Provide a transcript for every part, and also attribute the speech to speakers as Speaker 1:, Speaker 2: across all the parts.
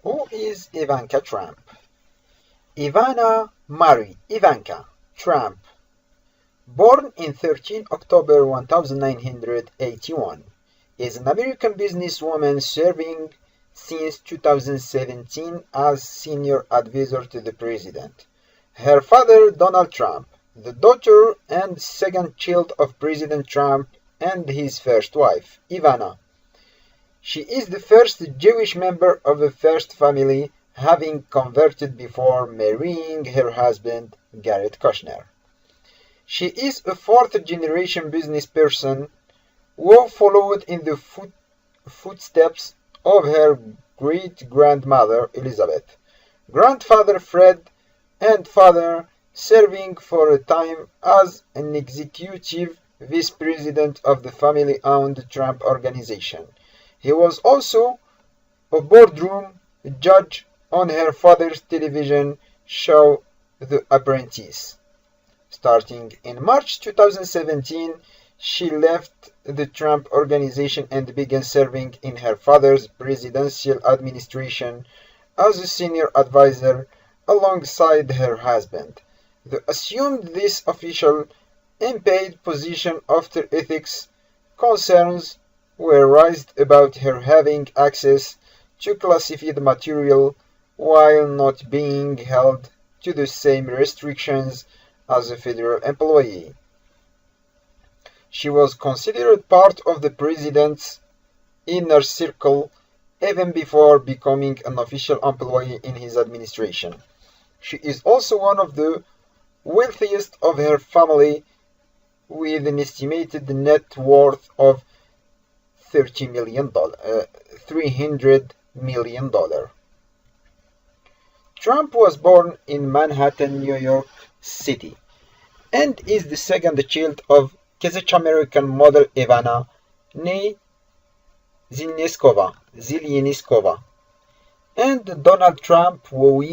Speaker 1: Who is Ivanka Trump? Ivana Marie Ivanka Trump, born in 13 October 1981, is an American businesswoman serving since 2017 as senior advisor to the president. Her father, Donald Trump, the daughter and second child of President Trump and his first wife, Ivana. She is the first Jewish member of the first family, having converted before marrying her husband, Garrett Kushner. She is a fourth-generation businessperson who followed in the footsteps of her great-grandmother, Elizabeth, grandfather Fred, and father, serving for a time as an executive vice president of the family-owned Trump Organization. He was also a boardroom judge on her father's television show, The Apprentice. Starting in March 2017, she left the Trump Organization and began serving in her father's presidential administration as a senior advisor alongside her husband. They assumed this official, unpaid position after ethics concerns were raised about her having access to classified material while not being held to the same restrictions as a federal employee. She was considered part of the president's inner circle even before becoming an official employee in his administration. She is also one of the wealthiest of her family, with an estimated net worth of $300 million. Trump was born in Manhattan, New York City, and is the second child of Kazakh-American model Ivana née Zelyeniskova, and Donald Trump, who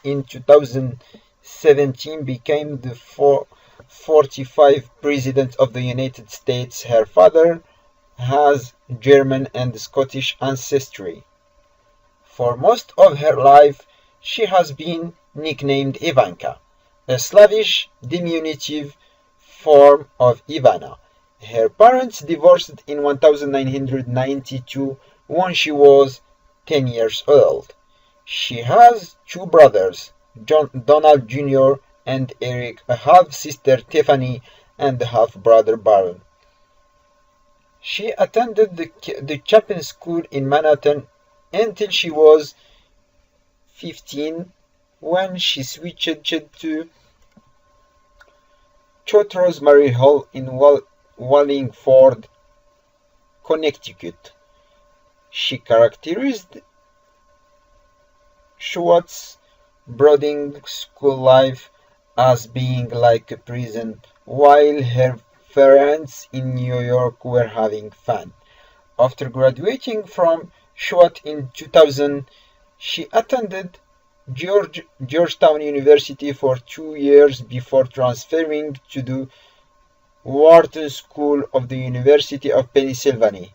Speaker 1: in 2017 became the 45th President of the United States. Her father has German and Scottish ancestry. For most of her life, she has been nicknamed Ivanka, a Slavish diminutive form of Ivana. Her parents divorced in 1992 when she was 10 years old. She has two brothers, Donald Jr. and Eric, a half-sister Tiffany, and a half-brother Baron. She attended the Chapin School in Manhattan until she was 15, when she switched to Rosemary Hall in Wallingford, Connecticut. She characterized Schwartz's boarding school life as being like a prison, while her friends in New York were having fun. After graduating from Schwartz in 2000, she attended Georgetown University for 2 years before transferring to the Wharton School of the University of Pennsylvania,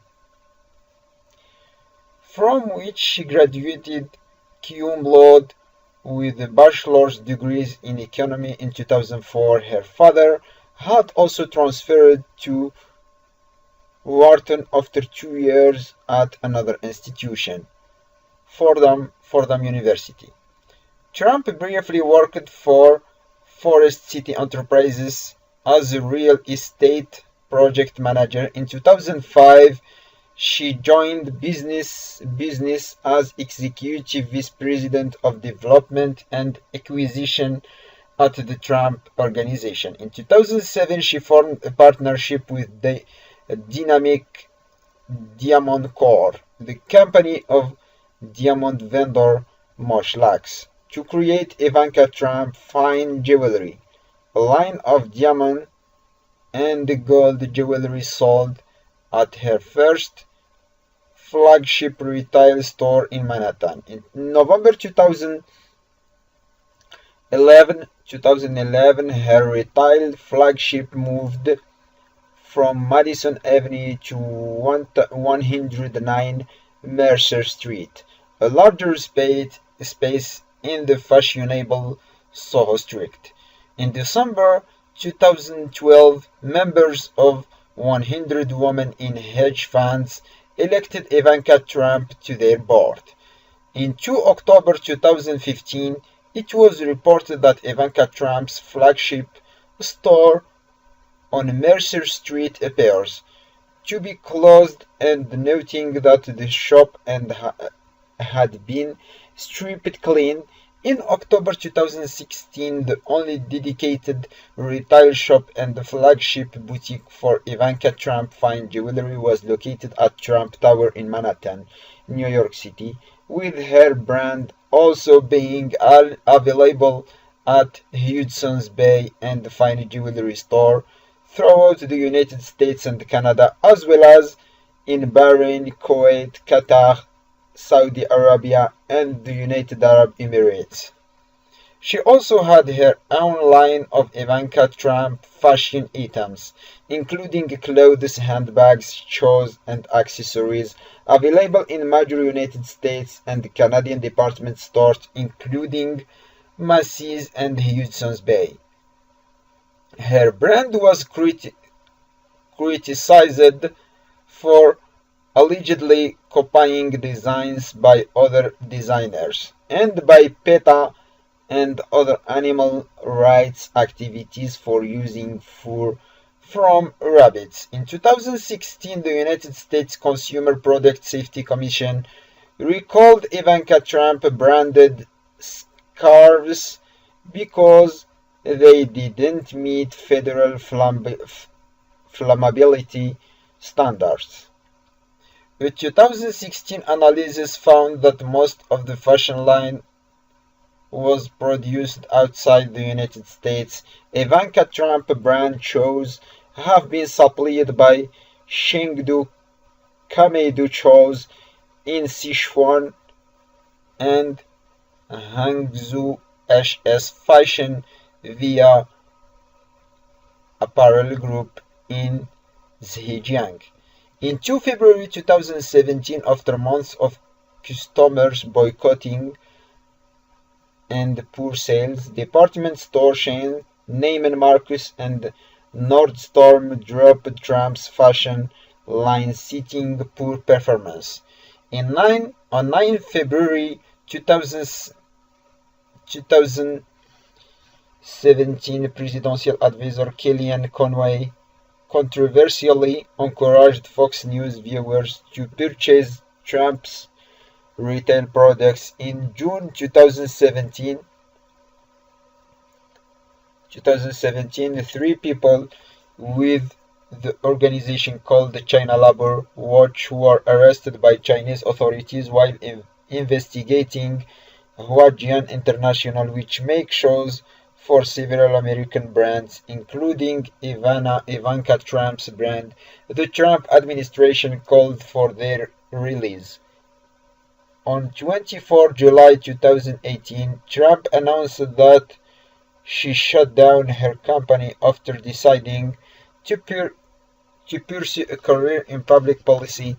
Speaker 1: from which she graduated cum laude with a bachelor's degree in economy in 2004. Her father had also transferred to Wharton after 2 years at another institution, Fordham University. Trump briefly worked for Forest City Enterprises as a real estate project manager. In 2005, she joined business as executive vice president of development and acquisition at the Trump Organization. In 2007, she formed a partnership with the Dynamic Diamond Core, the company of diamond vendor Moshe Lacks, to create Ivanka Trump Fine Jewelry, a line of diamond and gold jewelry sold at her first flagship retail store in Manhattan. In November 2011, her retail flagship moved from Madison Avenue to 109 Mercer Street, a larger space in the fashionable Soho Street. In December 2012, members of 100 Women in Hedge Funds elected Ivanka Trump to their board. In October 2015, it was reported that Ivanka Trump's flagship store on Mercer Street appears to be closed, and noting that the shop had been stripped clean. In October 2016, the only dedicated retail shop and the flagship boutique for Ivanka Trump fine jewelry was located at Trump Tower in Manhattan, New York City, with her brand also being available at Hudson's Bay and the fine jewelry store throughout the United States and Canada, as well as in Bahrain, Kuwait, Qatar, Saudi Arabia, and the United Arab Emirates. She also had her own line of Ivanka Trump fashion items, including clothes, handbags, shoes, and accessories, available in major United States and Canadian department stores, including Macy's and Hudson's Bay. Her brand was criticized for allegedly copying designs by other designers and by PETA and other animal rights activities for using fur from rabbits. In 2016, the United States Consumer Product Safety Commission recalled Ivanka Trump branded scarves because they didn't meet federal flammability standards. A 2016 analysis found that most of the fashion line was produced outside the United States. Ivanka Trump brand shoes have been supplied by Chengdu Kameido Shoes in Sichuan and Hangzhou HS Fashion via Apparel Group in Zhejiang. In February 2017, after months of customers boycotting and poor sales, department store chains Neiman Marcus and Nordstrom dropped Trump's fashion line, citing poor performance. On 9 February 2017, presidential advisor Kellyanne Conway controversially encouraged Fox News viewers to purchase Trump's retail products. In June 2017, three people with the organization called the China Labor Watch were arrested by Chinese authorities while investigating Huajian International, which makes shoes for several American brands, including Ivanka Trump's brand. The Trump administration called for their release. On 24 July 2018, Trump announced that she shut down her company after deciding to pursue a career in public policy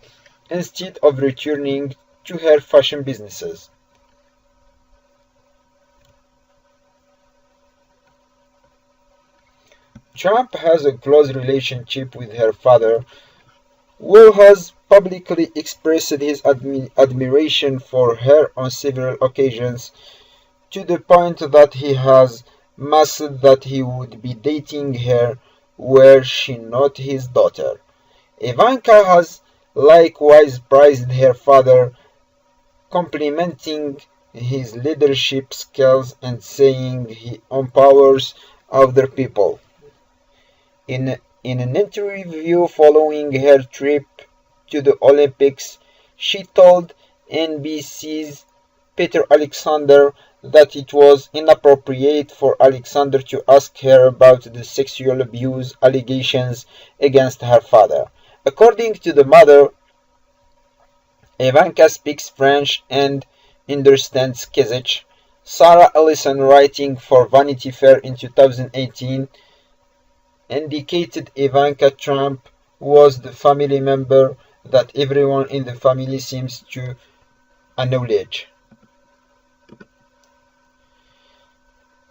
Speaker 1: instead of returning to her fashion businesses. Trump has a close relationship with her father, who has publicly expressed his admiration for her on several occasions, to the point that he has masked that he would be dating her were she not his daughter. Ivanka has likewise praised her father, complimenting his leadership skills and saying he empowers other people. In an interview following her trip to the Olympics, she told NBC's Peter Alexander that it was inappropriate for Alexander to ask her about the sexual abuse allegations against her father. According to the mother, Ivanka speaks French and understands Kazakh. Sarah Ellison, writing for Vanity Fair in 2018, indicated Ivanka Trump was the family member that everyone in the family seems to a knowledge.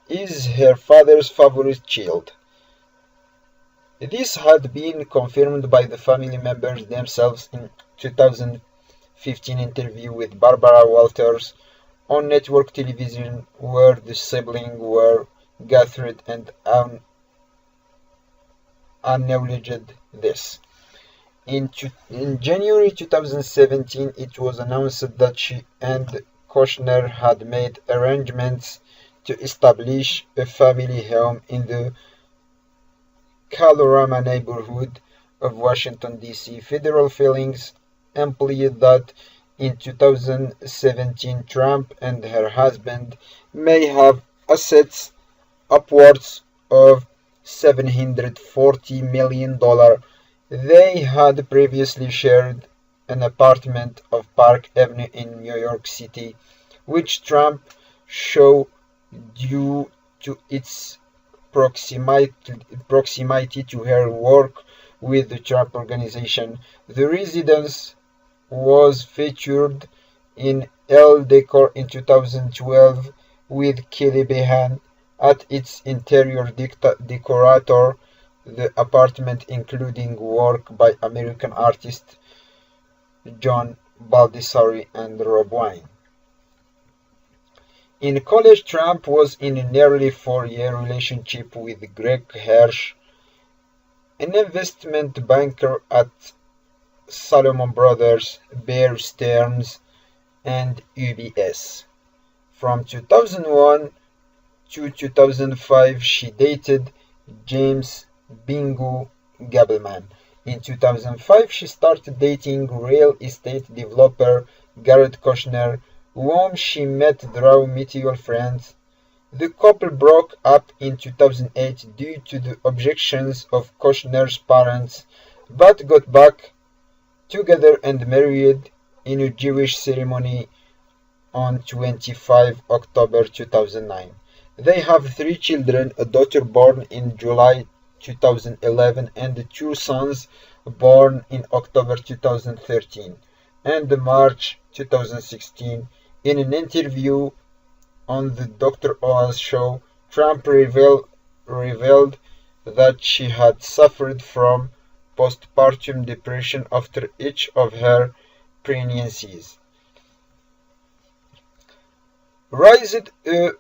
Speaker 1: Is her father's favorite child. This had been confirmed by the family members themselves in 2015 interview with Barbara Walters on network television, where the siblings were gathered and acknowledged this. In January 2017, it was announced that she and Kushner had made arrangements to establish a family home in the Colorama neighborhood of Washington, D.C. Federal filings implied that in 2017, Trump and her husband may have assets upwards of $740 million. They had previously shared an apartment off Park Avenue in New York City, which Trump chose due to its proximity to her work with the Trump Organization. The residence was featured in Elle Decor in 2012 with Kelly Behan at its interior decorator. The apartment including work by American artists John Baldessari and Rob Wine. In college, Trump was in a nearly 4-year relationship with Greg Hirsch, an investment banker at Salomon Brothers, Bear Stearns, and UBS. From 2001 to 2005, she dated James Bingo Gabelman. In 2005, she started dating real estate developer Garrett Kushner, whom she met through mutual friends. The couple broke up in 2008 due to the objections of Kushner's parents, but got back together and married in a Jewish ceremony on 25 October 2009. They have 3 children, a daughter born in July 2011 and 2 sons born in October 2013 and March 2016. In an interview on the Dr. Oz show, Trump revealed that she had suffered from postpartum depression after each of her pregnancies. Raised a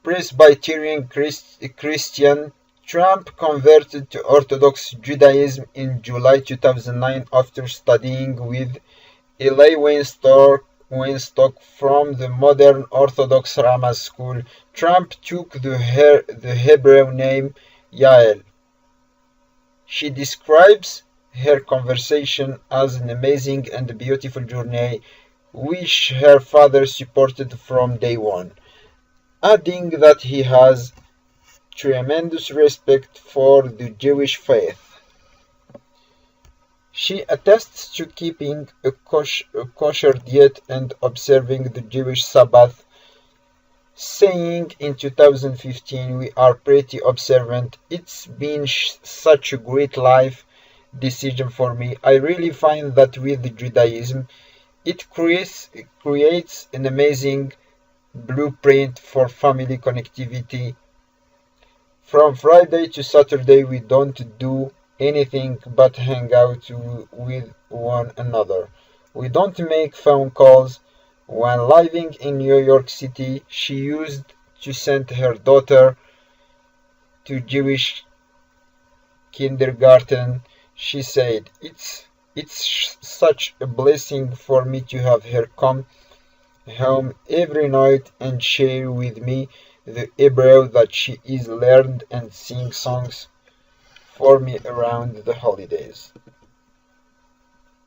Speaker 1: Presbyterian Christian, Trump converted to Orthodox Judaism in July 2009 after studying with Eli Weinstock from the modern Orthodox Ramaz School. Trump took the Hebrew name Yael. She describes her conversion as an amazing and beautiful journey, which her father supported from day one, adding that he has tremendous respect for the Jewish faith. She attests to keeping a kosher diet and observing the Jewish Sabbath, saying in 2015, "We are pretty observant. It's been such a great life decision for me. I really find that with Judaism, it creates an amazing blueprint for family connectivity. From Friday to Saturday, we don't do anything but hang out with one another. We don't make phone calls." When living in New York City, she used to send her daughter to Jewish kindergarten. She said, It's such a blessing for me to have her come home every night and share with me the Hebrew that she is learned and sing songs for me around the holidays."